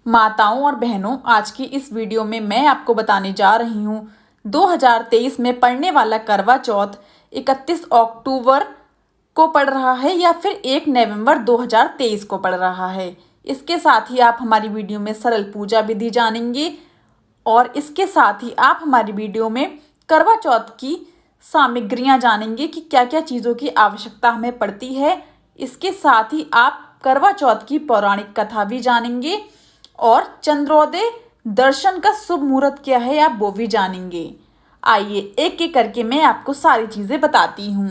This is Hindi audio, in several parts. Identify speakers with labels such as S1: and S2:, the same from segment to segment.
S1: माताओं और बहनों, आज की इस वीडियो में मैं आपको बताने जा रही हूँ 2023 में पड़ने वाला करवा चौथ 31 अक्टूबर को पड़ रहा है या फिर 1 नवंबर 2023 को पड़ रहा है। इसके साथ ही आप हमारी वीडियो में सरल पूजा विधि जानेंगे और इसके साथ ही आप हमारी वीडियो में करवा चौथ की सामग्रियां जानेंगे कि क्या क्या चीज़ों की आवश्यकता हमें पड़ती है। इसके साथ ही आप करवा चौथ की पौराणिक कथा भी जानेंगे और चंद्रोदय दर्शन का शुभ मुहूर्त क्या है आप वो भी जानेंगे। आइए एक एक करके मैं आपको सारी चीज़ें बताती हूँ।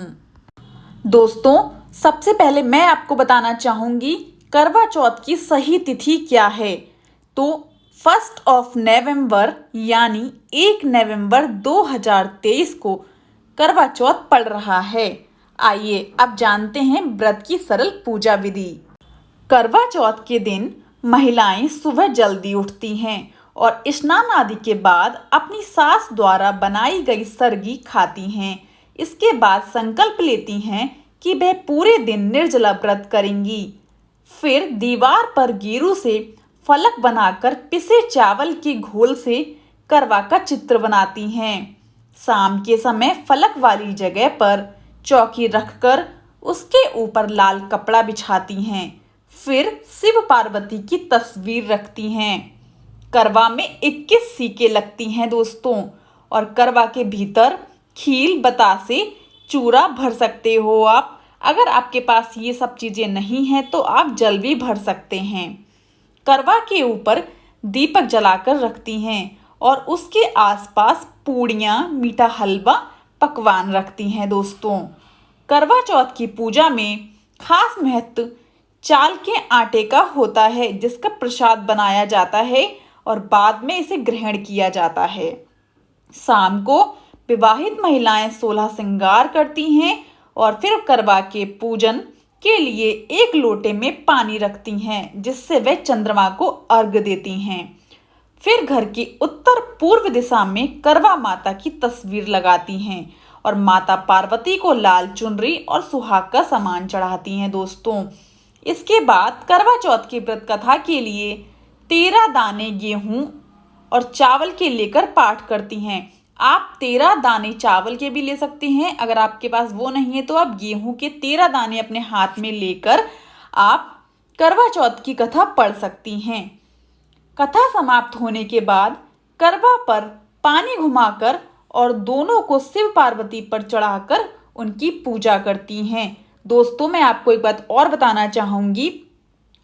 S1: दोस्तों, सबसे पहले मैं आपको बताना चाहूँगी करवा चौथ की सही तिथि क्या है। तो 1 नवंबर यानी 1 नवंबर 2023 को करवा चौथ पड़ रहा है। आइए अब जानते हैं व्रत की सरल पूजा विधि। करवा चौथ के दिन महिलाएं सुबह जल्दी उठती हैं और स्नान आदि के बाद अपनी सास द्वारा बनाई गई सरगी खाती हैं। इसके बाद संकल्प लेती हैं कि वह पूरे दिन निर्जला व्रत करेंगी। फिर दीवार पर गेरू से फलक बनाकर पिसे चावल के घोल से करवा का चित्र बनाती हैं। शाम के समय फलक वाली जगह पर चौकी रखकर उसके ऊपर लाल कपड़ा बिछाती हैं। फिर शिव पार्वती की तस्वीर रखती हैं। करवा में 21 सीके लगती हैं दोस्तों, और करवा के भीतर खील बतासे चूरा भर सकते हो आप। अगर आपके पास ये सब चीज़ें नहीं हैं तो आप जल भी भर सकते हैं। करवा के ऊपर दीपक जलाकर रखती हैं और उसके आसपास पूड़ियाँ, मीठा हलवा, पकवान रखती हैं दोस्तों। करवा चौथ की पूजा में खास महत्व चाल के आटे का होता है, जिसका प्रसाद बनाया जाता है और बाद में इसे ग्रहण किया जाता है। शाम को विवाहित महिलाएं 16 श्रृंगार करती हैं और फिर करवा के पूजन के लिए एक लोटे में पानी रखती हैं, जिससे वे चंद्रमा को अर्घ्य देती हैं। फिर घर की उत्तर पूर्व दिशा में करवा माता की तस्वीर लगाती हैं और माता पार्वती को लाल चुनरी और सुहाग का सामान चढ़ाती हैं दोस्तों। इसके बाद करवा चौथ की व्रत कथा के लिए 13 दाने गेहूं और चावल के लेकर पाठ करती हैं। आप 13 दाने चावल के भी ले सकते हैं। अगर आपके पास वो नहीं है तो आप गेहूं के 13 दाने अपने हाथ में लेकर आप करवा चौथ की कथा पढ़ सकती हैं। कथा समाप्त होने के बाद करवा पर पानी घुमाकर और दोनों को शिव पार्वती पर चढ़ाकर उनकी पूजा करती हैं। दोस्तों, मैं आपको एक बात और बताना चाहूँगी।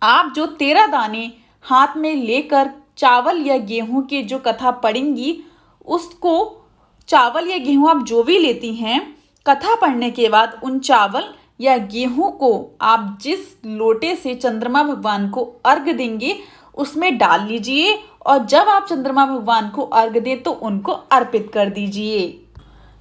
S1: आप जो 13 दाने हाथ में लेकर चावल या गेहूं की जो कथा पढ़ेंगी, उसको चावल या गेहूं आप जो भी लेती हैं, कथा पढ़ने के बाद उन चावल या गेहूं को आप जिस लोटे से चंद्रमा भगवान को अर्घ्य देंगे उसमें डाल लीजिए और जब आप चंद्रमा भगवान को अर्घ्य दें तो उनको अर्पित कर दीजिए।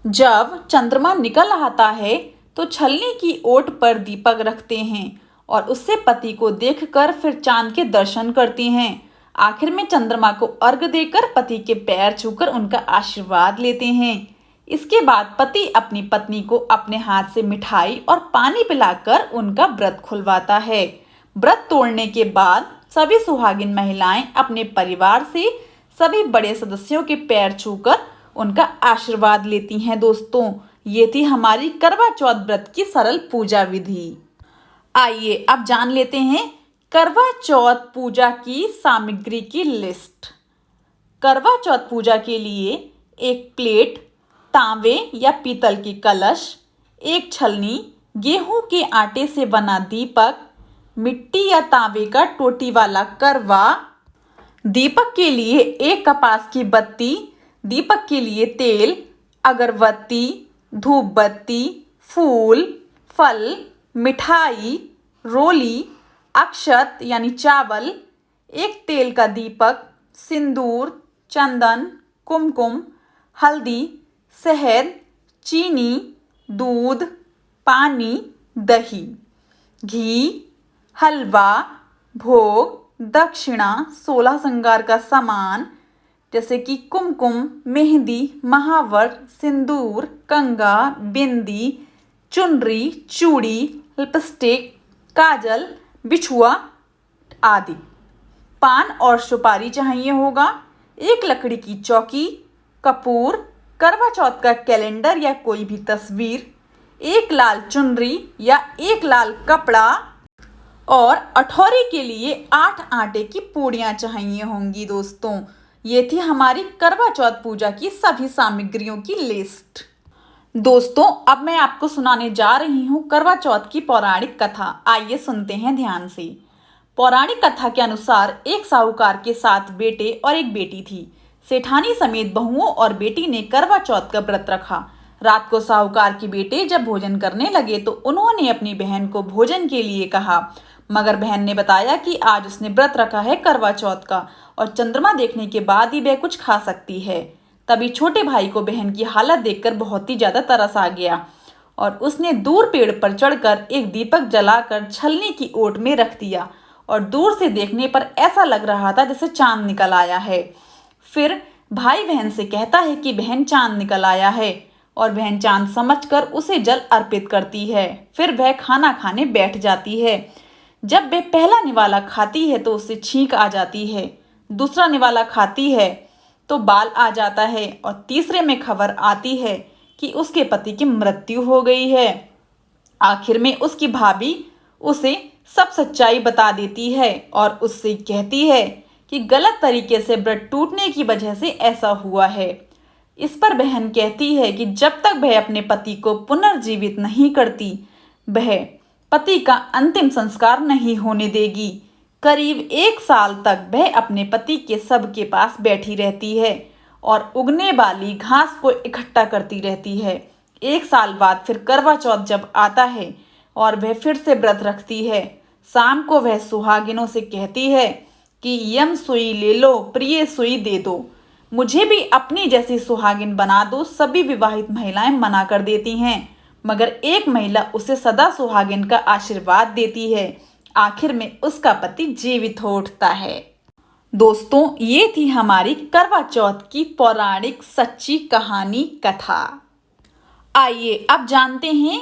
S1: जब चंद्रमा निकल आता है तो छलनी की ओट पर दीपक रखते हैं और उससे पति को देखकर फिर चांद के दर्शन करते हैं। आखिर में चंद्रमा को अर्घ्य देकर पति के पैर छूकर उनका आशीर्वाद लेते हैं। इसके बाद पति अपनी पत्नी को अपने हाथ से मिठाई और पानी पिलाकर उनका व्रत खुलवाता है। व्रत तोड़ने के बाद सभी सुहागिन महिलाएं अपने परिवार से सभी बड़े सदस्यों के पैर छूकर उनका आशीर्वाद लेती हैं। दोस्तों, ये थी हमारी करवा चौथ व्रत की सरल पूजा विधि। आइए अब जान लेते हैं करवा चौथ पूजा की सामग्री की लिस्ट। करवा चौथ पूजा के लिए एक प्लेट, तांबे या पीतल की कलश, एक छलनी, गेहूं के आटे से बना दीपक, मिट्टी या तांबे का टोटी वाला करवा, दीपक के लिए एक कपास की बत्ती, दीपक के लिए तेल, अगरबत्ती, धूप बत्ती, फूल, फल, मिठाई, रोली, अक्षत यानी चावल, एक तेल का दीपक, सिंदूर, चंदन, कुमकुम, हल्दी, शहद, चीनी, दूध, पानी, दही, घी, हलवा, भोग, दक्षिणा, 16 श्रृंगार का सामान जैसे कि कुमकुम, मेहंदी, महावर, सिंदूर, कंगा, बिंदी, चुनरी, चूड़ी, लिपस्टिक, काजल, बिछुआ आदि। पान और सुपारी चाहिए होगा, एक लकड़ी की चौकी, कपूर, करवा चौथ का कैलेंडर या कोई भी तस्वीर, एक लाल चुनरी या एक लाल कपड़ा और अठौरी के लिए 8 आटे की पूड़ियाँ चाहिए होंगी। दोस्तों, ये थी हमारी करवा चौथ पूजा की सभी सामग्रियों की लिस्ट। दोस्तों, अब मैं आपको सुनाने जा रही हूँ करवा चौथ की पौराणिक कथा। आइए सुनते हैं ध्यान से। पौराणिक कथा के अनुसार एक साहूकार के 7 बेटे और एक बेटी थी। सेठानी समेत बहुओं और बेटी ने करवा चौथ का व्रत रखा। रात को साहूकार के बेटे जब भोजन करने लगे तो उन्होंने अपनी बहन को भोजन के लिए कहा, मगर बहन ने बताया कि आज उसने व्रत रखा है करवा चौथ का और चंद्रमा देखने के बाद ही वह कुछ खा सकती है। तभी छोटे भाई को बहन की हालत देखकर बहुत ही ज्यादा तरस आ गया और उसने दूर पेड़ पर चढ़कर एक दीपक जलाकर छलनी की ओट में रख दिया और दूर से देखने पर ऐसा लग रहा था जैसे चांद निकल आया है। फिर भाई बहन से कहता है कि बहन चांद निकल आया है और बहन चांद समझकर उसे जल अर्पित करती है। फिर वह खाना खाने बैठ जाती है। जब वह पहला निवाला खाती है तो उसे छींक आ जाती है, दूसरा निवाला खाती है तो बाल आ जाता है और तीसरे में खबर आती है कि उसके पति की मृत्यु हो गई है। आखिर में उसकी भाभी उसे सब सच्चाई बता देती है और उससे कहती है कि गलत तरीके से व्रत टूटने की वजह से ऐसा हुआ है। इस पर बहन कहती है कि जब तक वह अपने पति को पुनर्जीवित नहीं करती, वह पति का अंतिम संस्कार नहीं होने देगी। करीब 1 साल तक वह अपने पति के शव के पास बैठी रहती है और उगने वाली घास को इकट्ठा करती रहती है। 1 साल बाद फिर करवा चौथ जब आता है और वह फिर से व्रत रखती है। शाम को वह सुहागिनों से कहती है कि यम सुई ले लो, प्रिय सुई दे दो, मुझे भी अपनी जैसी सुहागिन बना दो। सभी विवाहित महिलाएं मना कर देती हैं, मगर एक महिला उसे सदा सुहागिन का आशीर्वाद देती है। आखिर में उसका पति जीवित हो उठता है। दोस्तों, ये थी हमारी करवा चौथ की पौराणिक सच्ची कहानी कथा। आइए अब जानते हैं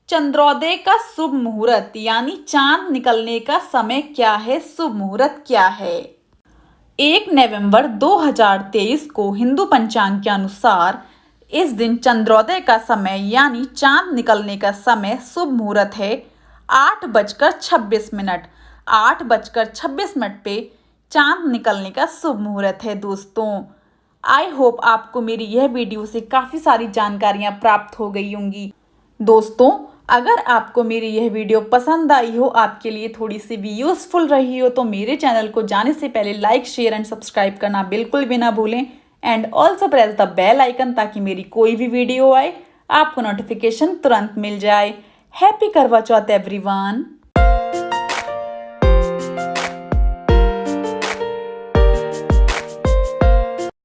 S1: चंद्रोदय का शुभ मुहूर्त यानी चांद निकलने का समय क्या है, शुभ मुहूर्त क्या है। 1 नवंबर 2023 को हिंदू पंचांग के अनुसार इस दिन चंद्रोदय का समय यानी चांद निकलने का समय शुभ मुहूर्त है 8:26। 8:26 पे चांद निकलने का शुभ मुहूर्त है। दोस्तों, आई होप आपको मेरी यह वीडियो से काफ़ी सारी जानकारियाँ प्राप्त हो गई होंगी। दोस्तों, अगर आपको मेरी यह वीडियो पसंद आई हो, आपके लिए थोड़ी सी भी यूज़फुल रही हो, तो मेरे चैनल को जाने से पहले लाइक, शेयर एंड सब्सक्राइब करना बिल्कुल भी ना भूलें and also press the bell icon ताकि मेरी कोई भी वीडियो आए आपको नोटिफिकेशन तुरंत मिल जाए। हैप्पी करवा चौथ एवरीवन।